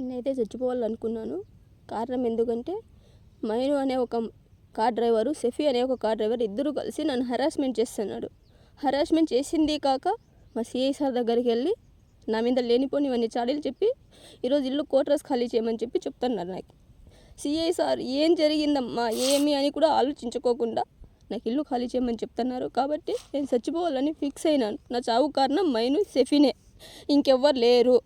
నేనైతే చచ్చిపోవాలనుకున్నాను. కారణం ఎందుకంటే మైను అనే ఒక కార్ డ్రైవరు, సెఫీ అనే ఒక కార్ డ్రైవర్ ఇద్దరు కలిసి నన్ను హరాస్మెంట్ చేస్తున్నాడు. హరాస్మెంట్ చేసింది కాక మా సిఐ సార్ దగ్గరికి వెళ్ళి నా మీద లేనిపోనివన్నీ చాడీలు చెప్పి ఈరోజు ఇల్లు కోట్రస్ ఖాళీ చేయమని చెప్తున్నారు నాకు. సిఐ సార్ ఏం జరిగిందమ్మా ఏమి అని కూడా ఆలోచించుకోకుండా నాకు ఇల్లు ఖాళీ చేయమని చెప్తున్నారు. కాబట్టి నేను చచ్చిపోవాలని ఫిక్స్ అయినాను. నా చావు కారణం మైను, సెఫీనే, ఇంకెవ్వరు లేరు.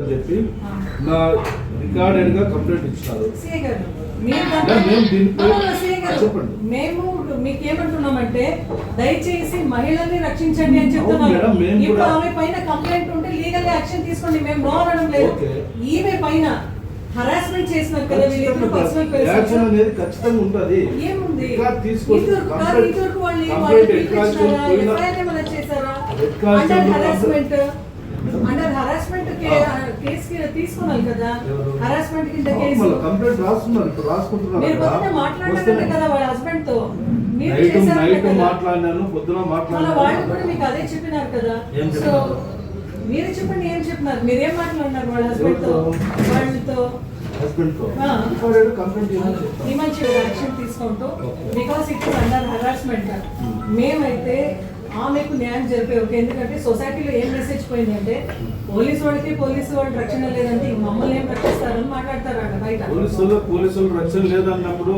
చెప్పి నా రికార్డెడ్ గా కంప్లైంట్ ఇచ్చినారు. మేము మీకేమంటున్నామంటే దయచేసి మహిళల్ని రక్షించండి అని చెప్తున్నాం. ఇప్పుడు ఆమె పైన కంప్లైంట్ ఉంటే లీగల్ యాక్షన్ తీసుకోండి, మేము నో అనడం లేదు. ఈమె పైన హరాస్మెంట్ చేసినారు కదా, వీళ్ళిద్దరు పర్సనల్ యాక్షన్ అనేది ఖచ్చితంగా ఉంటది. ఏముంది అండర్ హరాస్మెంట్ కేసు తీసుకున్నారు కదా, హరాస్మెంట్ కింద కేసు కంప్లైంట్ రాసుకుంటున్నారు. మీరు పొద్దున మాట్లాడారు కదా వాళ్ళ హస్బెండ్ తో, మాట్లాడినాను పొద్దున మాట్లాడాను, వాళ్ళు కూడా మీకు అదే చెప్పినారు కదా. సో మీరు చెప్పండి ఏం చెప్పినారు, మీరేం మాట్లాడినారు వాళ్ళ హస్బెండ్ తో? వాళ్ళతో యాక్షన్ తీసుకుంటూ because it is under harassment. మేమైతే ఆమెకు న్యాయం జరిపే ఓకే. ఎందుకంటే సొసైటీలో ఏం మెసేజ్ పోయిందంటే పోలీసు వాళ్ళు రక్షణ లేదంటే మమ్మల్ని ఏం రక్షిస్తారని మాట్లాడతారు బయట. పోలీసులు రక్షణ లేదన్నప్పుడు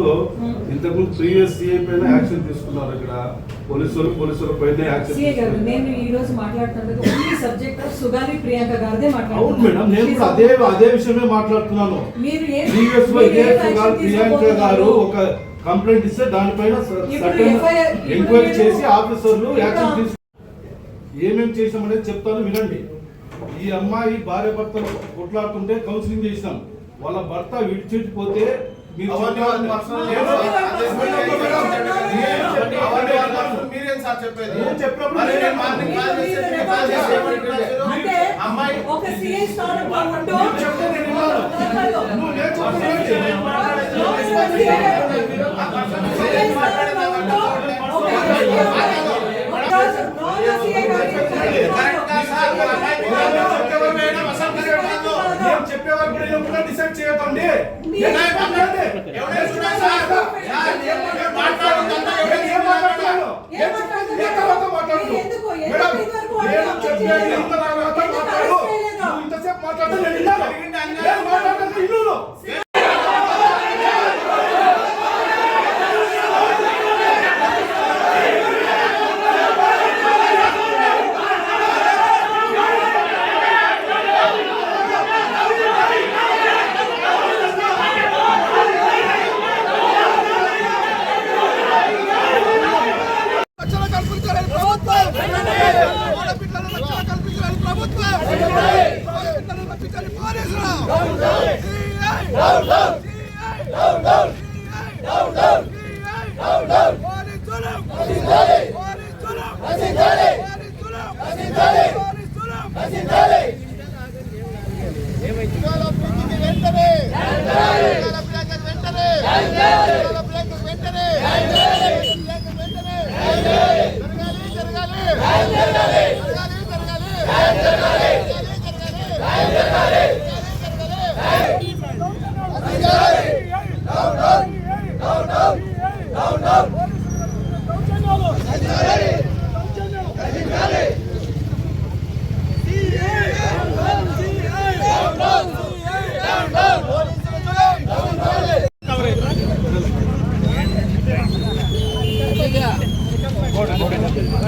ఇంతకుముందు ప్రీవియస్ సిఐ పైన యాక్షన్ తీసుకున్నారు. ఇక్కడ పోలీసుల పైన యాక్షన్. సిఐ గారు నేను ఈ రోజు మాట్లాడుతున్నది only subject of Sugali Priyanka గారిదే మాట్లాడుతున్నాను. అవును మేడం, నేను కూడా అదే విషయమే మాట్లాడుతున్నాను. మీరు ప్రీవియస్ ప్రియాంక గారు ఒక కంప్లైంట్ ఇస్తే దానిపైన ఎంక్వైరీ చేసి ఆఫీసర్లు యాక్షన్ తీసుకు ఏమేమి చేసామనేది చెప్తాను వినండి. ఈ అమ్మాయి భార్య భర్తలు కొట్లాడుతుంటే కౌన్సిలింగ్ చేసినాం. వాళ్ళ భర్త విడిచిపోతే చెప్పేవారు కూడా డిసైడ్ చేయకండి. ఇంతసేపు మాట్లాడుతూ ఇల్లు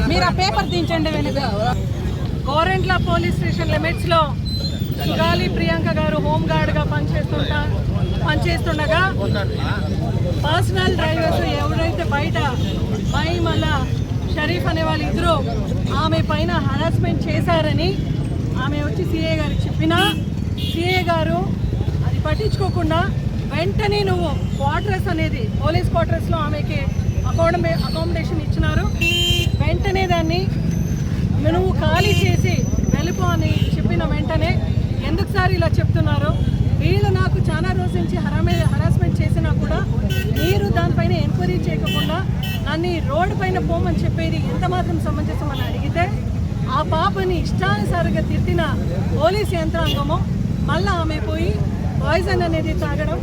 మీరు ఆ పేపర్ దించండి. వెనుక గోరెంట్ల పోలీస్ స్టేషన్ లిమిట్స్ లో సుగాలి ప్రియాంక గారు హోమ్ గార్డ్ గా పనిచేస్తుండగా పర్సనల్ డ్రైవర్స్ ఎవరైతే బయట మళ్ళ షరీఫ్ అనే వాళ్ళు ఇద్దరు ఆమె పైన హరాస్మెంట్ చేశారని ఆమె వచ్చి సిఐ గారికి చెప్పినా సిఐ గారు అది పట్టించుకోకుండా వెంటనే నువ్వు క్వార్టర్స్ అనేది పోలీస్ క్వార్టర్స్లో ఆమెకి అకామిడేషన్ ఇచ్చినారు. వెంటనే దాన్ని నువ్వు ఖాళీ చేసి వెళ్ళిపో అని చెప్పిన వెంటనే ఎందుకు సార్ ఇలా చెప్తున్నారు? వీళ్ళు నాకు చాలా రోజు నుంచి హరాస్మెంట్ చేసినా కూడా కూడా మీరు దానిపైన ఎంక్వైరీ చేయకుండా నన్ను రోడ్డు పైన పోమని చెప్పేది ఎంత మాత్రం సమంజసం అని అడిగితే ఆ పాపని ఇష్టానుసారంగా తిట్టిన పోలీస్ యంత్రాంగము మళ్ళీ ఆమె పోయి పాయిజన్ అనేది తాగడం,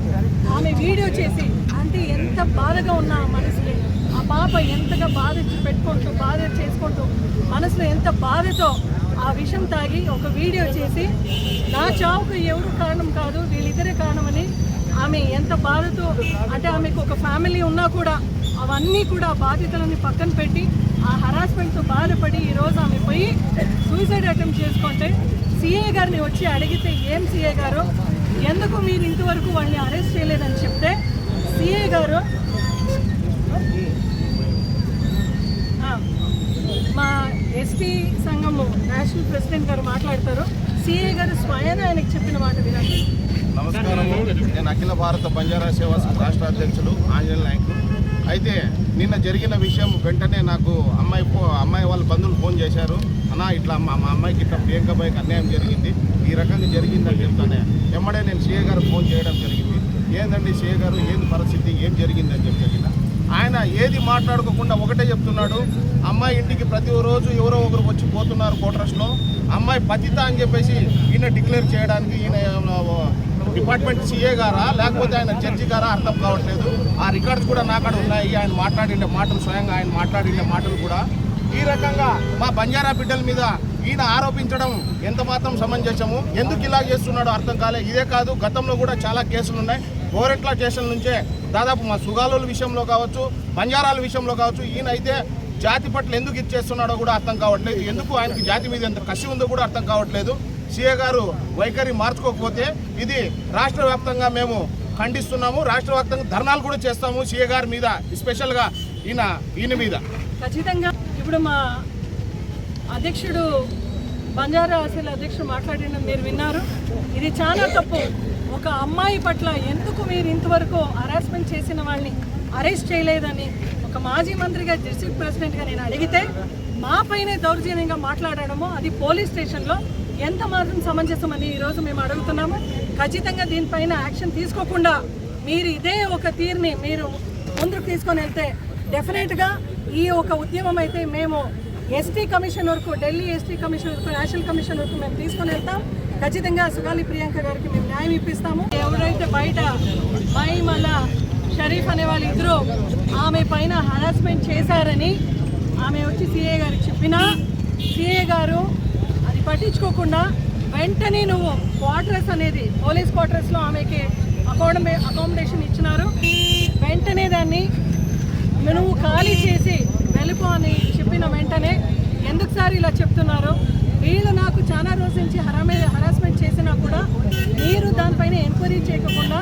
ఆమె వీడియో చేసి అంటే ఎంత బాధగా ఉన్న ఆ మనసులో ఆ పాప ఎంతగా బాధ పెట్టుకుంటూ బాధ చేసుకుంటూ మనసులో ఎంత బాధతో ఆ విషం తాగి ఒక వీడియో చేసి నా చావుకు ఎవరు కారణం కాదు వీళ్ళిద్దరే కారణమని ఆమె ఎంత బాధతో అంటే ఆమెకు ఒక ఫ్యామిలీ ఉన్నా కూడా అవన్నీ కూడా బాధితులని పక్కన పెట్టి ఆ హరాస్మెంట్తో బాధపడి ఈరోజు ఆమె పోయి సూసైడ్ అటెంప్ట్ చేసుకుంటే సిఏ గారిని వచ్చి అడిగితే ఏం సిఏ గారు ఎందుకు మీరు ఇంతవరకు వాళ్ళని అరెస్ట్ చేయలేదని చెప్తే సిఏ గారు మా ఎస్టీ సంఘము నేషనల్ ప్రెసిడెంట్ గారు మాట్లాడతారు. సిఏ గారు స్వయాన ఆయనకు చెప్పిన మాట వినండి. నమస్కారం, నేను అఖిల భారత బంజారా సేవా సంఘ రాష్ట్ర అధ్యక్షులు ఆంజనేయ నాయక్. అయితే నిన్న జరిగిన విషయం వెంటనే నాకు అమ్మాయి వాళ్ళ బంధువులు ఫోన్ చేశారు. అన్నా ఇట్లా మా అమ్మాయికి ఇట్లా ప్రియాంకబాయికి అన్యాయం జరిగింది, ఈ రకంగా జరిగిందని చెప్తానే వెంబడే నేను సిఏ గారు ఫోన్ చేయడం జరిగింది. ఏందండి సిఏ గారు ఏంది పరిస్థితి, ఏం జరిగిందని చెప్పిన ఆయన ఏది మాట్లాడుకోకుండా ఒకటే చెప్తున్నాడు. అమ్మాయి ఇంటికి ప్రతిరోజు ఎవరో ఒకరు వచ్చి పోతున్నారు క్వార్టర్స్లో, అమ్మాయి పతిత అని చెప్పేసి ఈయన డిక్లేర్ చేయడానికి ఈయన డిపార్ట్మెంట్ సిఏ గారా లేకపోతే ఆయన జడ్జి గారా అర్థం కావట్లేదు. ఆ రికార్డ్స్ కూడా నాకాడ ఉన్నాయి. ఆయన మాట్లాడిన మాటలు స్వయంగా ఆయన మాట్లాడిన మాటలు కూడా ఈ రకంగా మా బంజారా బిడ్డల మీద ఈయన ఆరోపించడం ఎంత మాత్రం సమంజసము, ఎందుకు ఇలా చేస్తున్నాడో అర్థం కాలే. ఇదే కాదు, గతంలో కూడా చాలా కేసులు ఉన్నాయి. గోరెట్ల స్టేషన్ నుంచే దాదాపు మా సుగాలుల విషయంలో కావచ్చు, బంజారాల విషయంలో కావచ్చు, ఈయన అయితే జాతి పట్ల ఎందుకు ఇచ్చేస్తున్నాడో కూడా అర్థం కావట్లేదు. ఎందుకు ఆయనకి జాతి మీద ఎంత కసి ఉందో కూడా అర్థం కావట్లేదు. సిఏ గారు వైఖరి మార్చుకోకపోతే ఇది రాష్ట్ర వ్యాప్తంగా మేము ఖండిస్తున్నాము. రాష్ట్ర వ్యాప్తంగా ధర్నాలు కూడా చేస్తాము సిఏ గారి మీద, స్పెషల్గా ఈయన మీద. ఖచ్చితంగా ఇప్పుడు మా అధ్యక్షుడు బంజారా అసలు అధ్యక్షుడు మాట్లాడిన మీరు విన్నారు. ఇది చాలా తప్పు. ఒక అమ్మాయి పట్ల ఎందుకు మీరు ఇంతవరకు హరాస్మెంట్ చేసిన వాళ్ళని అరెస్ట్ చేయలేదని ఒక మాజీ మంత్రిగా డిస్ట్రిక్ట్ ప్రెసిడెంట్గా నేను అడిగితే మా పైనే దౌర్జన్యంగా మాట్లాడడము అది పోలీస్ స్టేషన్లో ఎంత మాత్రం సమంజసమని ఈరోజు మేము అడుగుతున్నాము. ఖచ్చితంగా దీనిపైన యాక్షన్ తీసుకోకుండా మీరు ఇదే ఒక తీరుని మీరు ముందుకు తీసుకొని వెళ్తే డెఫినెట్గా ఈ ఒక ఉద్యమం అయితే మేము ఎస్టీ కమిషన్ వరకు, ఢిల్లీ ఎస్టీ కమిషన్ వరకు, నేషనల్ కమిషన్ వరకు మేము తీసుకొని వెళ్తాం. ఖచ్చితంగా సుగాలి ప్రియాంక గారికి మేము న్యాయం ఇప్పిస్తాము. ఎవరైతే బయట మళ్ళా షరీఫ్ అనే వాళ్ళు ఇద్దరు ఆమె పైన హరాస్మెంట్ చేశారని ఆమె వచ్చి సిఏ గారికి చెప్పినా సిఏ గారు అది పట్టించుకోకుండా వెంటనే నువ్వు క్వార్టర్స్ అనేది పోలీస్ క్వార్టర్స్లో ఆమెకి అకామిడేషన్ ఇచ్చినారు, వెంటనే దాన్ని నువ్వు ఖాళీ చేసి వెళ్ళిపో అని చెప్పిన వెంటనే ఎందుకు సార్ ఇలా చెప్తున్నారు, వీళ్ళు నాకు చాలా రోజుల నుంచి హరాస్మెంట్ చేసినా కూడా మీరు దానిపైన ఎంక్వైరీ చేయకుండా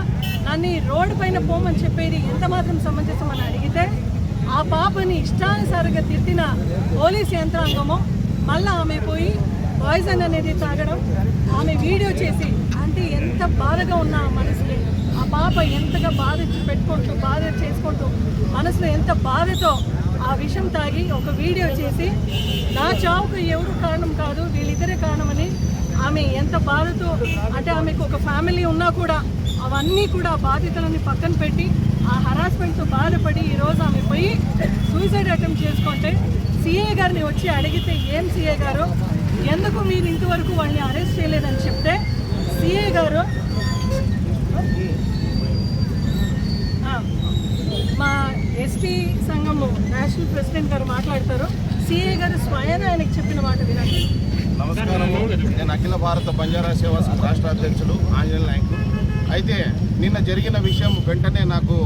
నన్ను రోడ్డు పైన పోమని చెప్పేది ఎంత మాత్రం సమంజసం అని అడిగితే ఆ పాపని ఇష్టానుసారంగా తిట్టిన పోలీస్ యంత్రాంగము మళ్ళీ ఆమె పోయి పాయిజన్ అనేది తాగడం, ఆమె వీడియో చేసి అంటే ఎంత బాధగా ఉన్న ఆ మనసులో ఆ పాప ఎంతగా బాధ పెట్టుకుంటూ బాధ చేసుకుంటూ మనసులో ఎంత బాధతో ఆ విషం తాగి ఒక వీడియో చేసి నా చావుకు ఎవరు కారణం కాదు వీళ్ళిద్దరే కారణమని ఆమె ఎంత బాధతో అంటే ఆమెకు ఒక ఫ్యామిలీ ఉన్నా కూడా అవన్నీ కూడా బాధితులని పక్కన పెట్టి ఆ హరాస్మెంట్తో బాధపడి ఈరోజు ఆమె పోయి సూసైడ్ అటెంప్ట్ చేసుకుంటే సిఏ గారిని వచ్చి అడిగితే ఏం సిఏ గారు ఎందుకు మీరు ఇంతవరకు వాళ్ళని అరెస్ట్ చేయలేదని చెప్తే సిఏ గారు మా ఎస్టీ సంఘము నేషనల్ ప్రెసిడెంట్ గారు మాట్లాడతారు. సిఏ గారు స్వయాన ఆయనకు చెప్పిన మాట వినండి. నమస్కారం, నేను అఖిల భారత బంజారా సేవా సంఘ రాష్ట్ర అధ్యక్షులు ఆంజనేయ నాయక్. అయితే నిన్న జరిగిన విషయం వెంటనే నాకు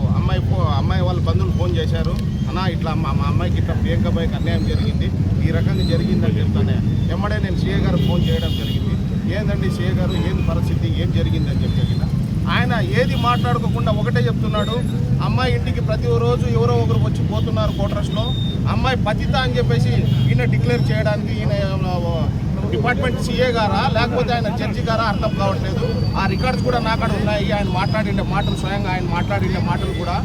అమ్మాయి వాళ్ళ బంధువులు ఫోన్ చేశారు. అన్నా ఇట్లా మా అమ్మాయికి ఇట్లా ప్రియాంకబాయికి అన్యాయం జరిగింది, ఈ రకంగా జరిగిందని చెప్తానే వెంబడే నేను సిఏ గారు ఫోన్ చేయడం జరిగింది. ఏందండి సిఏ గారు ఏంది పరిస్థితి, ఏం జరిగిందని చెప్పిన ఆయన ఏది మాట్లాడుకోకుండా ఒకటే చెప్తున్నాడు. అమ్మాయి ఇంటికి ప్రతిరోజు ఎవరో ఒకరు వచ్చి పోతున్నారు క్వార్టర్స్లో, అమ్మాయి పతిత అని చెప్పేసి ఈయన డిక్లేర్ చేయడానికి ఈయన డిపార్ట్మెంట్ సిఏ గారా లేకపోతే ఆయన జడ్జి గారా అర్థం కావట్లేదు. ఆ రికార్డ్స్ కూడా నాకాడ ఉన్నాయి. ఆయన మాట్లాడిన మాటలు స్వయంగా ఆయన మాట్లాడిన మాటలు కూడా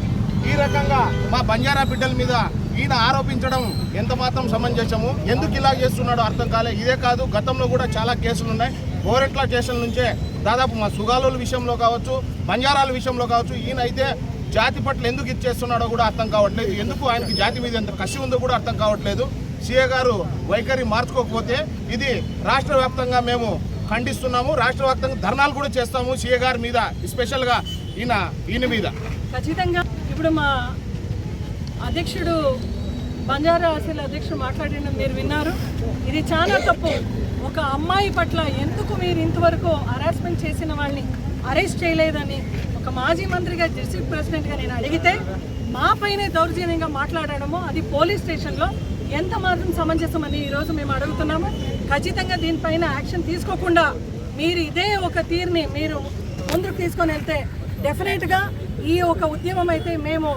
ఈ రకంగా మా బంజారా బిడ్డల మీద ఈయన ఆరోపించడం ఎంత మాత్రం సమంజసము, ఎందుకు ఇలా చేస్తున్నాడో అర్థం కాలే. ఇదే కాదు, గతంలో కూడా చాలా కేసులు ఉన్నాయి. గోరెట్ల స్టేషన్ నుంచే దాదాపు మా సుగాలుల విషయంలో కావచ్చు, బంజారాల విషయంలో కావచ్చు, ఈయన అయితే జాతి పట్ల ఎందుకు ఇచ్చేస్తున్నాడో కూడా అర్థం కావట్లేదు. ఎందుకు ఆయనకి జాతి మీద ఎంత కసి ఉందో కూడా అర్థం కావట్లేదు. సీఏ గారు వైఖరి మార్చుకోకపోతే ఇది రాష్ట్ర వ్యాప్తంగా మేము ఖండిస్తున్నాము. రాష్ట్ర వ్యాప్తంగా ధర్నాలు కూడా చేస్తాము సీఏ గారి మీద, స్పెషల్గా ఈయన మీద. ఖచ్చితంగా ఇప్పుడు మా అధ్యక్షుడు బంజారా ఆశల అధ్యక్షుడు మాట్లాడిన మీరు విన్నారు. ఇది చాలా తప్పు. ఒక అమ్మాయి పట్ల ఎందుకు మీరు ఇంతవరకు హరాస్మెంట్ చేసిన వాళ్ళని అరెస్ట్ చేయలేదని ఒక మాజీ మంత్రిగా, డిస్ట్రిక్ట్ ప్రెసిడెంట్గా నేను అడిగితే మా పైనే దౌర్జన్యంగా మాట్లాడడము అది పోలీస్ స్టేషన్లో ఎంత మాత్రం సమంజసమని ఈరోజు మేము అడుగుతున్నాము. ఖచ్చితంగా దీనిపైన యాక్షన్ తీసుకోకుండా మీరు ఇదే ఒక తీరుని మీరు ముందుకు తీసుకొని వెళ్తే డెఫినెట్గా ఈ ఒక ఉద్యమం అయితే మేము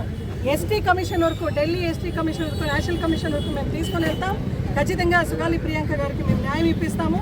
ఎస్టీ కమిషన్ వరకు, ఢిల్లీ ఎస్టీ కమిషన్ వరకు, నేషనల్ కమిషన్ వరకు మేము తీసుకొని వెళ్తాం. ఖచ్చితంగా సుగాలి ప్రియాంక గారికి మేము న్యాయం ఇప్పిస్తాము.